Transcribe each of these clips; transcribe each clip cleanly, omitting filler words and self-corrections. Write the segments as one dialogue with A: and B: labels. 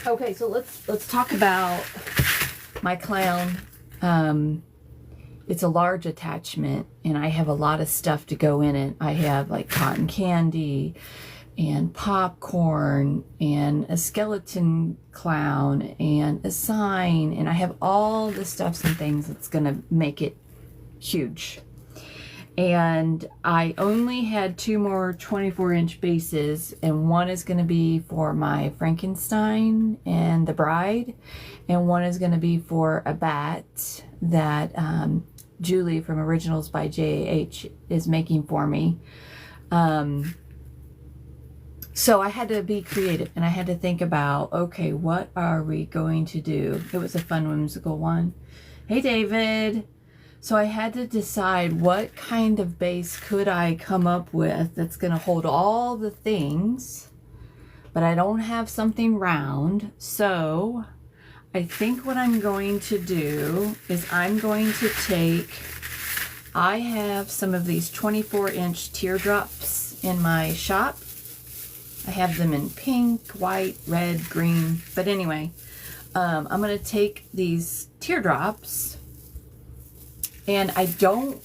A: Okay, so let's talk about my clown. It's a large attachment, and I have a lot of stuff to go in it. I have like cotton candy and popcorn and a skeleton clown and a sign, and I have all the stuffs and things that's gonna make it huge. And I only had 2 more 24-inch bases, and one is going to be for my Frankenstein and the bride, and one is going to be for a bat that Julie from Originals by JH is making for me. So I had to be creative, and I had to think about, okay, what are we going to do? It was a fun, whimsical one. Hey, David. So I had to decide what kind of base could I come up with that's going to hold all the things, but I don't have something round. So I think what I'm going to do is I'm going to I have some of these 24-inch teardrops in my shop. I have them in pink, white, red, green. But anyway, I'm going to take these teardrops, and I don't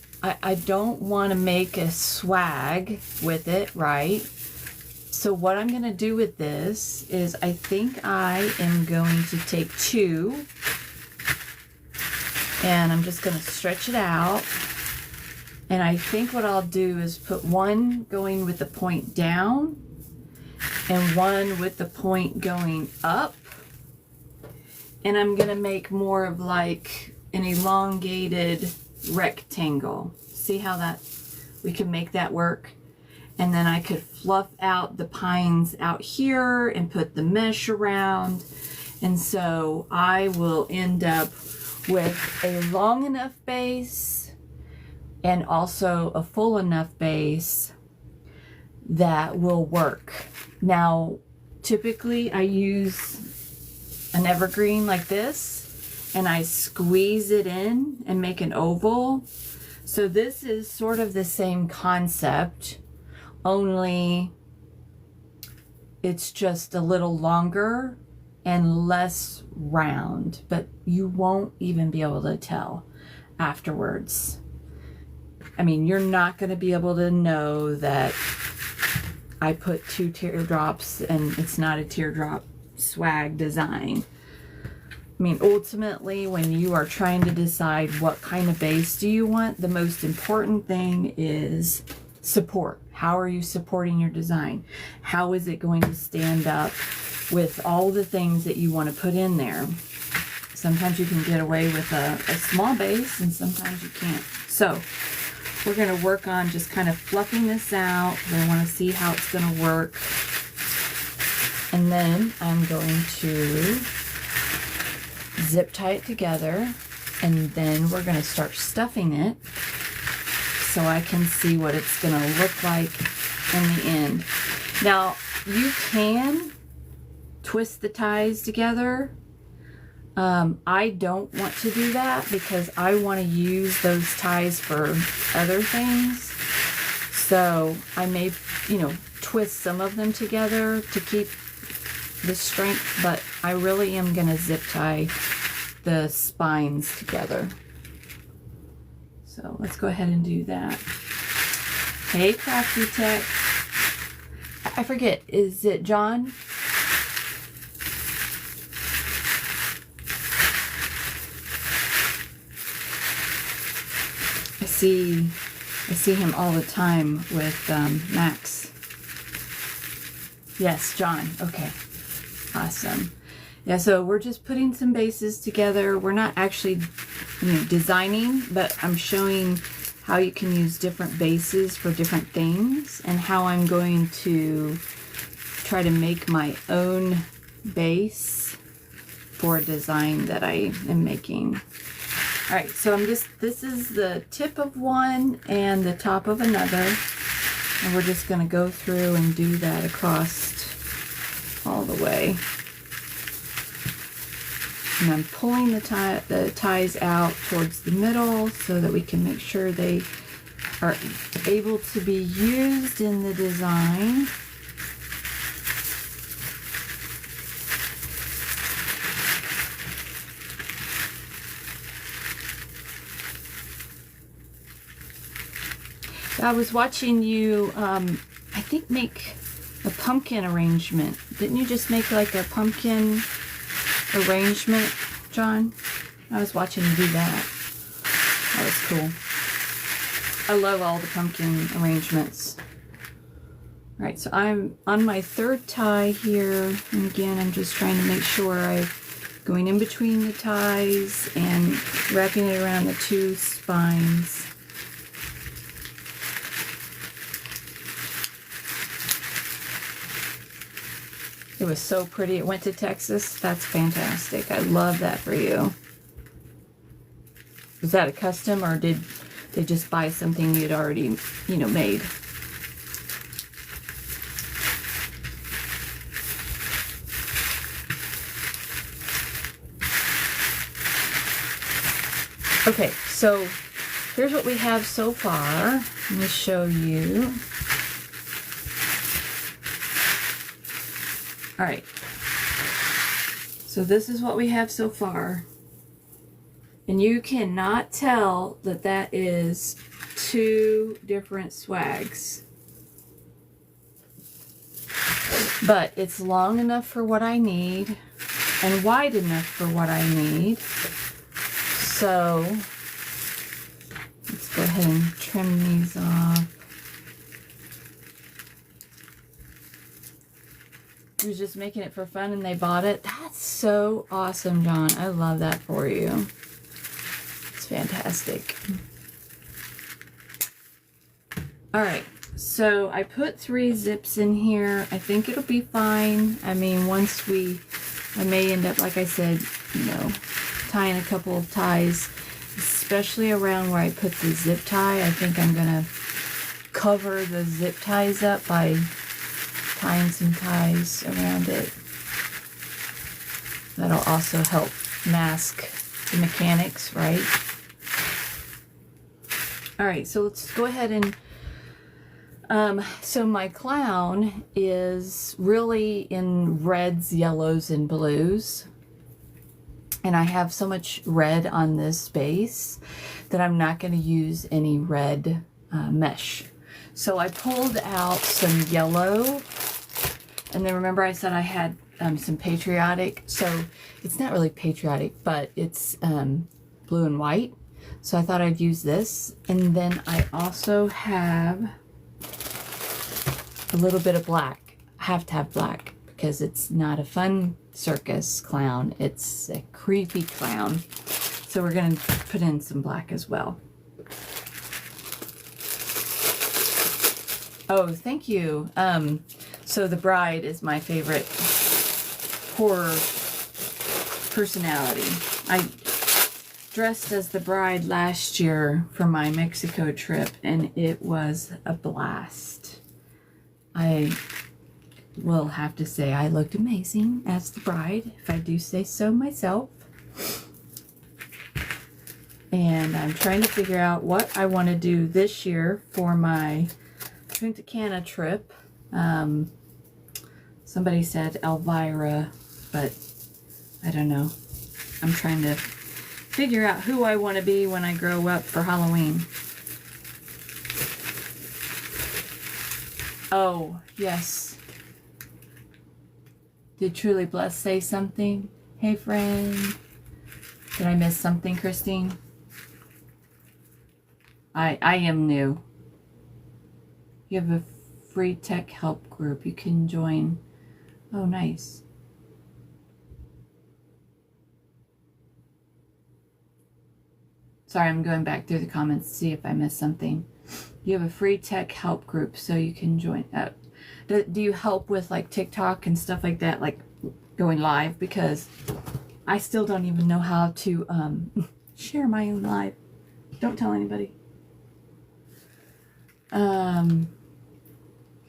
A: want to make a swag with it, right? So what I'm going to do with this is I think I am going to take 2, and I'm just going to stretch it out. And I think what I'll do is put one going with the point down and one with the point going up. And I'm going to make more of like an elongated rectangle. See how we can make that work? And then I could fluff out the pines out here and put the mesh around. And so I will end up with a long enough base and also a full enough base that will work. Now, typically I use an evergreen like this, and I squeeze it in and make an oval. So this is sort of the same concept, only it's just a little longer and less round, but you won't even be able to tell afterwards. I mean, you're not going to be able to know that I put 2 teardrops and it's not a teardrop swag design. I mean, ultimately, when you are trying to decide what kind of base do you want, the most important thing is support. How are you supporting your design? How is it going to stand up with all the things that you want to put in there? Sometimes you can get away with a small base, and sometimes you can't. So we're going to work on just kind of fluffing this out. I want to see how it's going to work. And then I'm going to zip tie it together, and then we're going to start stuffing it so I can see what it's going to look like in the end. Now, you can twist the ties together. I don't want to do that because I want to use those ties for other things. So I may, twist some of them together to keep the strength, but I really am going to zip tie the spines together. So let's go ahead and do that. Hey, Crafty Tech. I forget, is it John? I see him all the time with Max. Yes, John. Okay. Awesome. Yeah, so we're just putting some bases together. We're not actually designing, but I'm showing how you can use different bases for different things and how I'm going to try to make my own base for a design that I am making. All right, so this is the tip of one and the top of another, and we're just going to go through and do that across all the way. And I'm pulling the ties out towards the middle so that we can make sure they are able to be used in the design. I was watching you, I think, make a pumpkin arrangement. Didn't you just make like a pumpkin arrangement, John? I was watching you do that. That was cool. I love all the pumpkin arrangements. All right, so I'm on my third tie here, and again, I'm just trying to make sure I'm going in between the ties and wrapping it around the two spines. It was so pretty. It went to Texas. That's fantastic. I love that for you. Was that a custom, or did they just buy something you'd already, you know, made? Okay, so here's what we have so far. Let me show you. All right, so this is what we have so far. And you cannot tell that that is two different swags. But it's long enough for what I need and wide enough for what I need. So let's go ahead and trim these off. He was just making it for fun and they bought it. That's so awesome, John. I love that for you. It's fantastic. All right, so I put 3 zips in here. I think it'll be fine. I mean, once I may end up, like I said, you know, tying a couple of ties, especially around where I put the zip tie. I think I'm gonna cover the zip ties up by tying some ties around it. That'll also help mask the mechanics, right? All right, so let's go ahead and so my clown is really in reds, yellows, and blues. And I have so much red on this base that I'm not going to use any red mesh. So I pulled out some yellow. And then remember I said I had some patriotic. So it's not really patriotic, but it's blue and white. So I thought I'd use this. And then I also have a little bit of black. I have to have black because it's not a fun circus clown. It's a creepy clown. So we're going to put in some black as well. Oh, thank you. So the bride is my favorite horror personality. I dressed as the bride last year for my Mexico trip, and it was a blast. I will have to say I looked amazing as the bride, if I do say so myself. And I'm trying to figure out what I want to do this year for my Punta Cana trip. Somebody said Elvira, but I don't know. I'm trying to figure out who I want to be when I grow up for Halloween. Oh, yes. Did Truly Blessed say something? Hey, friend. Did I miss something, Christine? I am new. You have a free tech help group you can join. Oh, nice. Sorry, I'm going back through the comments to see if I missed something. You have a free tech help group so you can join. Do you help with like TikTok and stuff like that, like going live? Because I still don't even know how to share my own live. Don't tell anybody.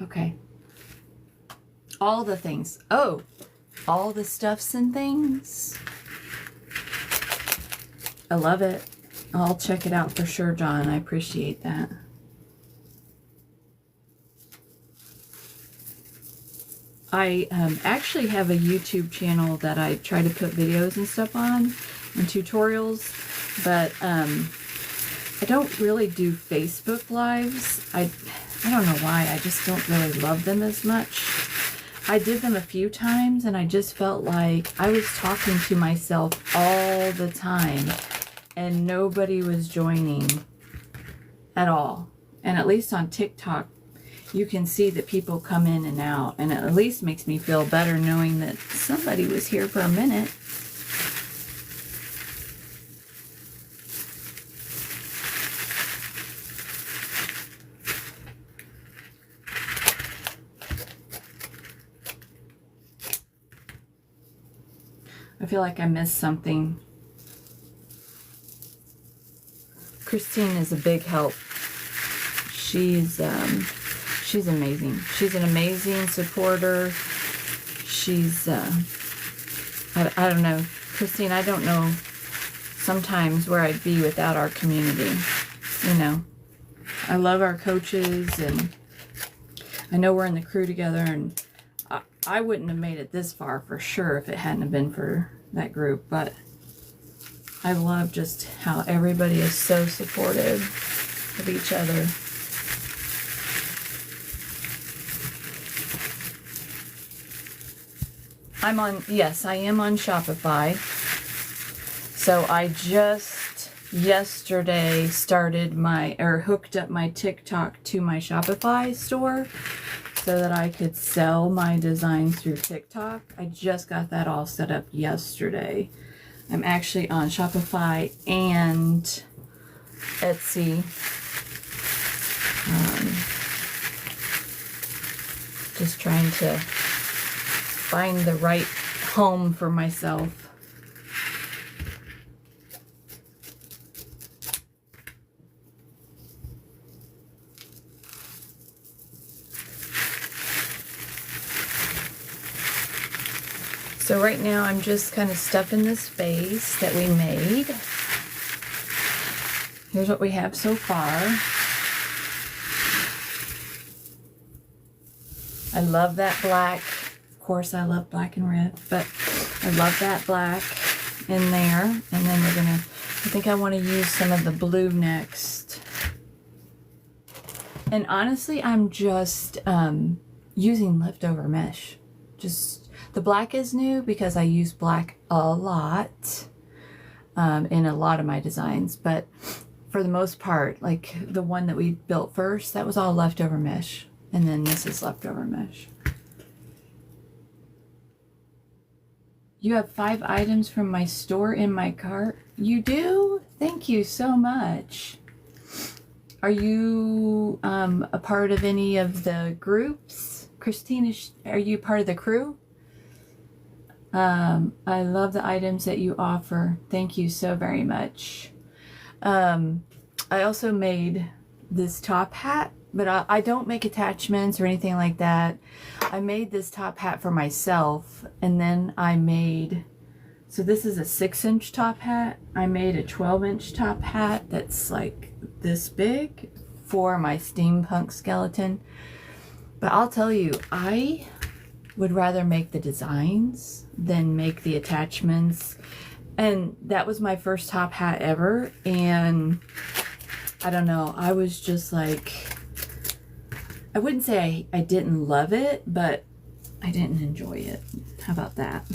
A: Okay. All the things. Oh, all the stuffs and things. I love it. I'll check it out for sure, John. I appreciate that. I actually have a YouTube channel that I try to put videos and stuff on and tutorials, but I don't really do Facebook Lives. I don't know why. I just don't really love them as much. I did them a few times and I just felt like I was talking to myself all the time and nobody was joining at all. And at least on TikTok, you can see that people come in and out, and it at least makes me feel better knowing that somebody was here for a minute. I feel like I missed something. Christine is a big help. She's amazing. She's an amazing supporter. She's, I don't know. Christine, I don't know sometimes where I'd be without our community. You know, I love our coaches, and I know we're in the crew together, and I wouldn't have made it this far for sure if it hadn't have been for that group, but I love just how everybody is so supportive of each other. Yes, I am on Shopify. So I just yesterday hooked up my TikTok to my Shopify store so that I could sell my designs through TikTok. I just got that all set up yesterday. I'm actually on Shopify and Etsy. Just trying to find the right home for myself. So right now I'm just kind of stuffing this vase that we made. Here's what we have so far. I love that black. Of course I love black and red, but I love that black in there. And then we're gonna, I think I want to use some of the blue next. And honestly, I'm just using leftover mesh. Just, the black is new because I use black a lot in a lot of my designs, but for the most part, like the one that we built first, that was all leftover mesh. And then this is leftover mesh. You have 5 items from my store in my cart. You do? Thank you so much. Are you a part of any of the groups? Christine, are you part of the crew? I love the items that you offer. Thank you so very much. I also made this top hat, but I don't make attachments or anything like that. I made this top hat for myself, and then I made, so this is a 6-inch top hat. I made a 12-inch top hat that's like this big for my steampunk skeleton. But I'll tell you, I would rather make the designs than make the attachments. And that was my first top hat ever, and I don't know, I was just like, I wouldn't say I didn't love it, but I didn't enjoy it. How about that?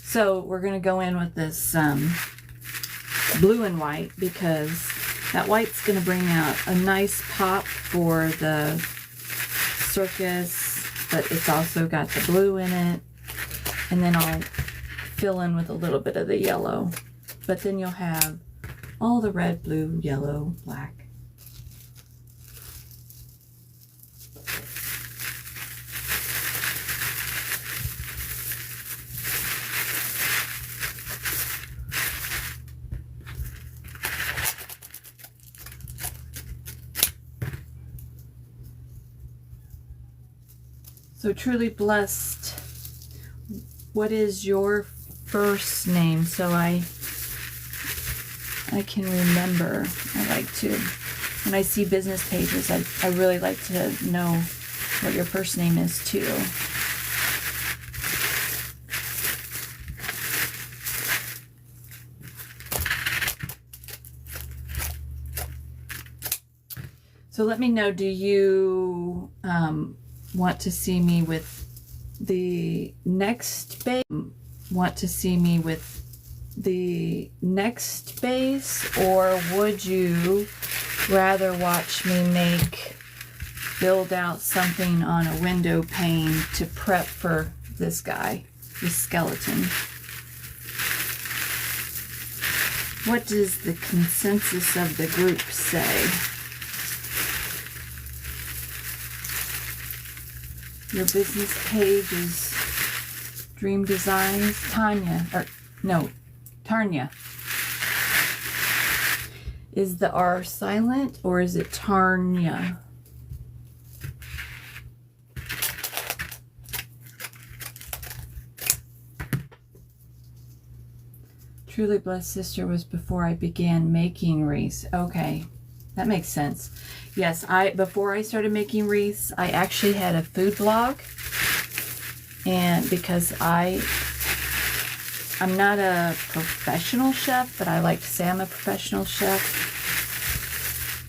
A: So we're gonna go in with this blue and white, because that white's gonna bring out a nice pop for the circus, but it's also got the blue in it. And then I'll fill in with a little bit of the yellow, but then you'll have all the red, blue, yellow, black. So Truly Blessed, what is your first name? So I can remember. I like to, when I see business pages, I really like to know what your first name is too. So let me know, do you want to see me with the next base? Want to see me with the next base, or would you rather watch me build out something on a window pane to prep for this guy, this skeleton? What does the consensus of the group say? Your business page is Dream Designs. Tarnya. Is the R silent or is it Tarnya? Truly Blessed Sister was before I began making wreaths. Okay, that makes sense. Yes, before I started making wreaths, I actually had a food blog, and because I'm not a professional chef, but I like to say I'm a professional chef.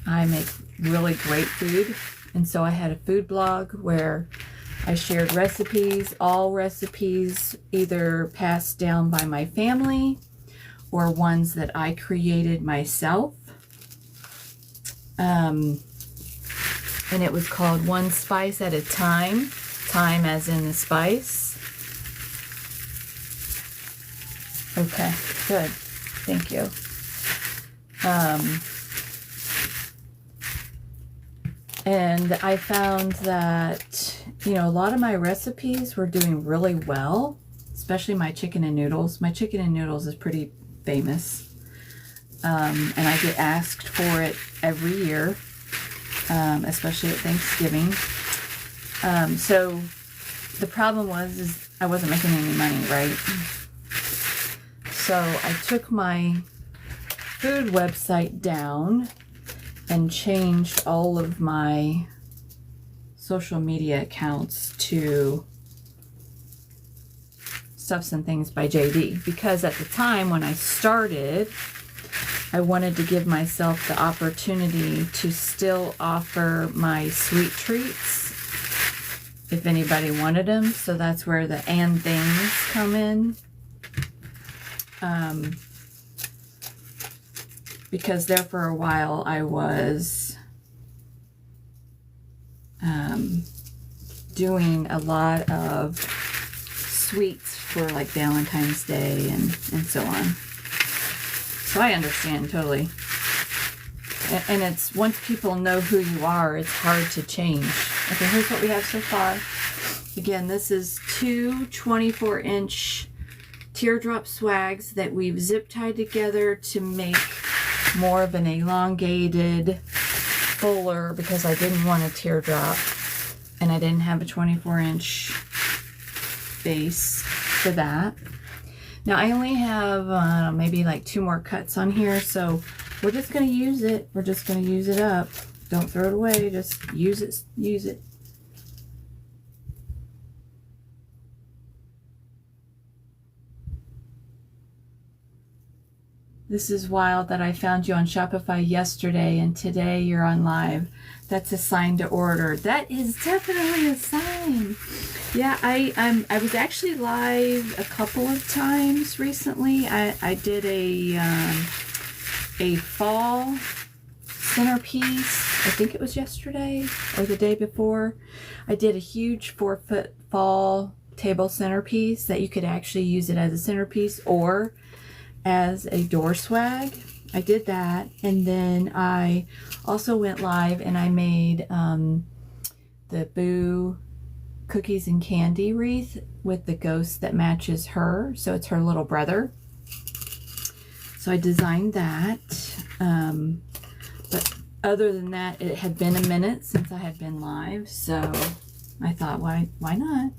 A: I make really great food, and so I had a food blog where I shared recipes, all recipes either passed down by my family or ones that I created myself. And it was called One Spice at a Time. Time as in the spice. Okay, good. Thank you. And I found that, you know, a lot of my recipes were doing really well, especially my chicken and noodles. My chicken and noodles is pretty famous. And I get asked for it every year, especially at Thanksgiving. So the problem is I wasn't making any money, right? So I took my food website down and changed all of my social media accounts to Stuffs and Things by JD, because at the time when I started, I wanted to give myself the opportunity to still offer my sweet treats if anybody wanted them. So that's where the and things come in. Because there for a while I was doing a lot of sweets for like Valentine's Day and so on. So I understand totally. And it's, once people know who you are, it's hard to change. Okay, here's what we have so far. Again, this is two 24-inch teardrop swags that we've zip tied together to make more of an elongated, fuller, because I didn't want a teardrop and I didn't have a 24-inch base for that. Now I only have maybe like 2 more cuts on here, so we're just going to use it. We're just going to use it up. Don't throw it away, just use it. Use it. This is wild that I found you on Shopify yesterday and today you're on live. That's a sign to order. That is definitely a sign. Yeah, I was actually live a couple of times recently. I did a fall centerpiece. I think it was yesterday or the day before. I did a huge 4-foot fall table centerpiece that you could actually use it as a centerpiece or as a door swag. I did that, and then I also went live and I made the Boo cookies and candy wreath with the ghost that matches her, so it's her little brother. So I designed that, but other than that, it had been a minute since I had been live, so I thought, why not?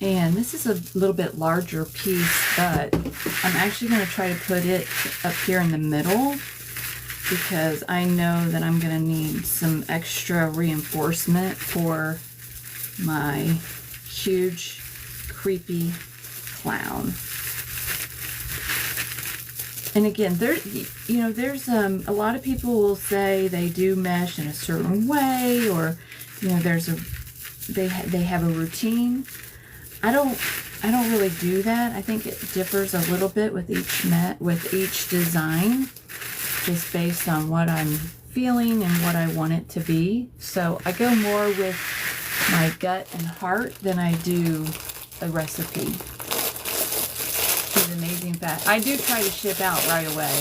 A: And this is a little bit larger piece, but I'm actually going to try to put it up here in the middle because I know that I'm going to need some extra reinforcement for my huge, creepy clown. And again, there's a lot of people will say they do mesh in a certain way, or they have a routine. I don't really do that. I think it differs a little bit with each design, just based on what I'm feeling and what I want it to be. So I go more with my gut and heart than I do a recipe. She's amazing fast. I do try to ship out right away.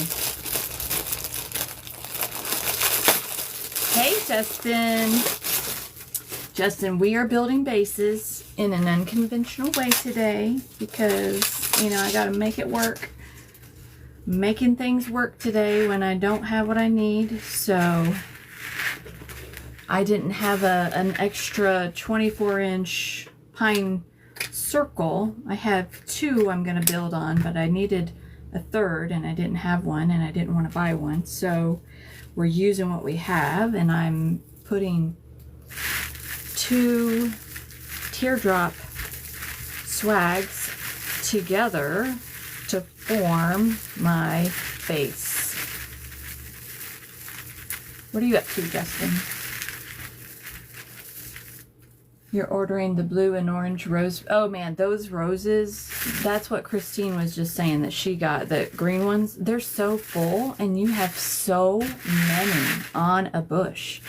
A: Hey, Justin, we are building bases in an unconventional way today because, I got to make it work. Making things work today when I don't have what I need. So I didn't have an extra 24-inch pine circle. I have two I'm going to build on, but I needed a third and I didn't have one, and I didn't want to buy one. So we're using what we have, and I'm putting 2 teardrop swags together to form my base. What are you up to, Justin? You're ordering the blue and orange rose. Oh man, those roses, that's what Christine was just saying that she got. The green ones, they're so full, and you have so many on a bush.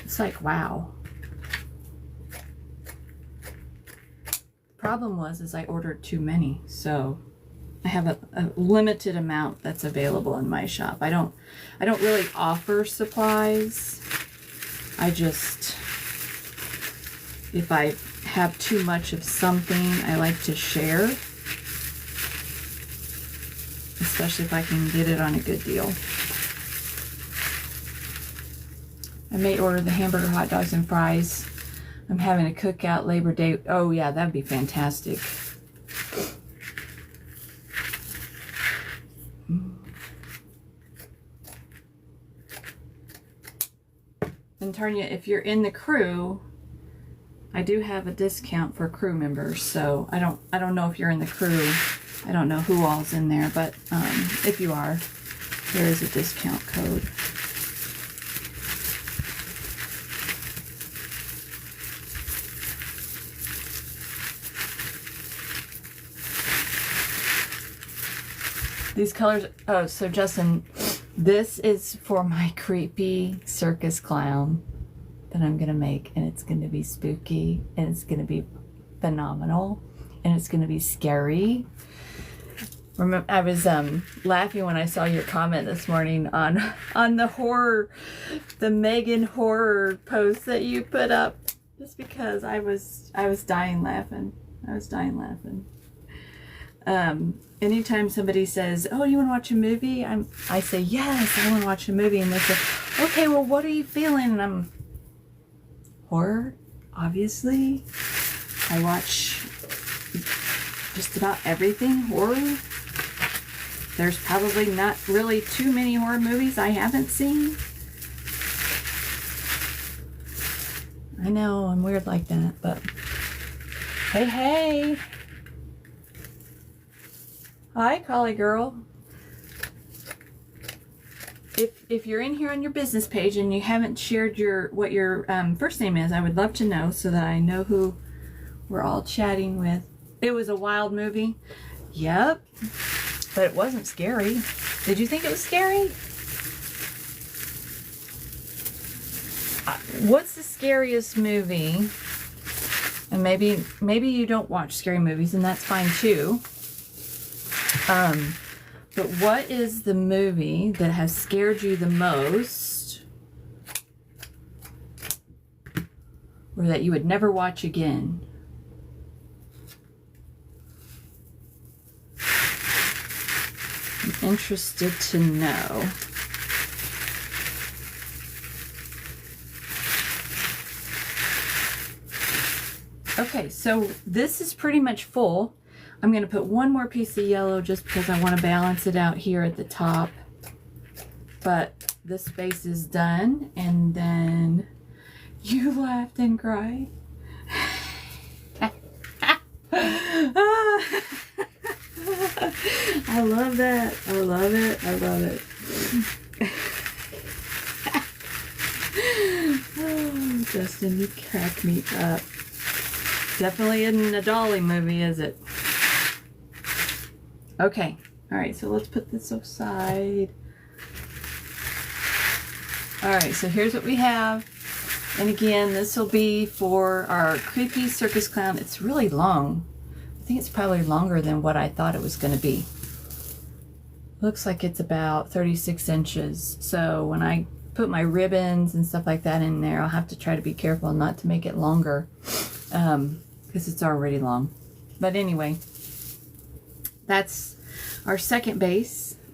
A: It's like, wow. Problem was I ordered too many, so I have a limited amount that's available in my shop. I don't really offer supplies. I just, if I have too much of something, I like to share, especially if I can get it on a good deal. I may order the hamburger, hot dogs, and fries. I'm having a cookout Labor Day. Oh yeah, that'd be fantastic. And Tanya, if you're in the crew, I do have a discount for crew members. So I don't know if you're in the crew. I don't know who all's in there, but if you are, there is a discount code. These colors, oh, so Justin, this is for my creepy circus clown that I'm going to make, and it's going to be spooky, and it's going to be phenomenal, and it's going to be scary. Remember, I was laughing when I saw your comment this morning on the horror, the Megan horror post that you put up, just because I was dying laughing. Anytime somebody says, oh, you want to watch a movie? I say, yes, I want to watch a movie. And they say, okay, well, what are you feeling? And I'm, horror, obviously. I watch just about everything horror. There's probably not really too many horror movies I haven't seen. I know, I'm weird like that, but hey. Hi, Collie Girl. If you're in here on your business page and you haven't shared what your first name is, I would love to know so that I know who we're all chatting with. It was a wild movie. Yep. But it wasn't scary. Did you think it was scary? What's the scariest movie? And maybe you don't watch scary movies, and that's fine too. But what is the movie that has scared you the most, or that you would never watch again? I'm interested to know. Okay, so this is pretty much full. I'm going to put one more piece of yellow just because I want to balance it out here at the top. But this space is done, and then you laughed and cried. I I love that. I love it. I love it. Oh, Justin, you crack me up. Definitely isn't a Dolly movie, is it? Okay. All right, so let's put this aside. All right, so here's what we have. And again, this will be for our creepy circus clown. It's really long. I think it's probably longer than what I thought it was going to be. Looks like it's about 36 inches. So when I put my ribbons and stuff like that in there, I'll have to try to be careful not to make it longer because it's already long. But anyway, that's our second base.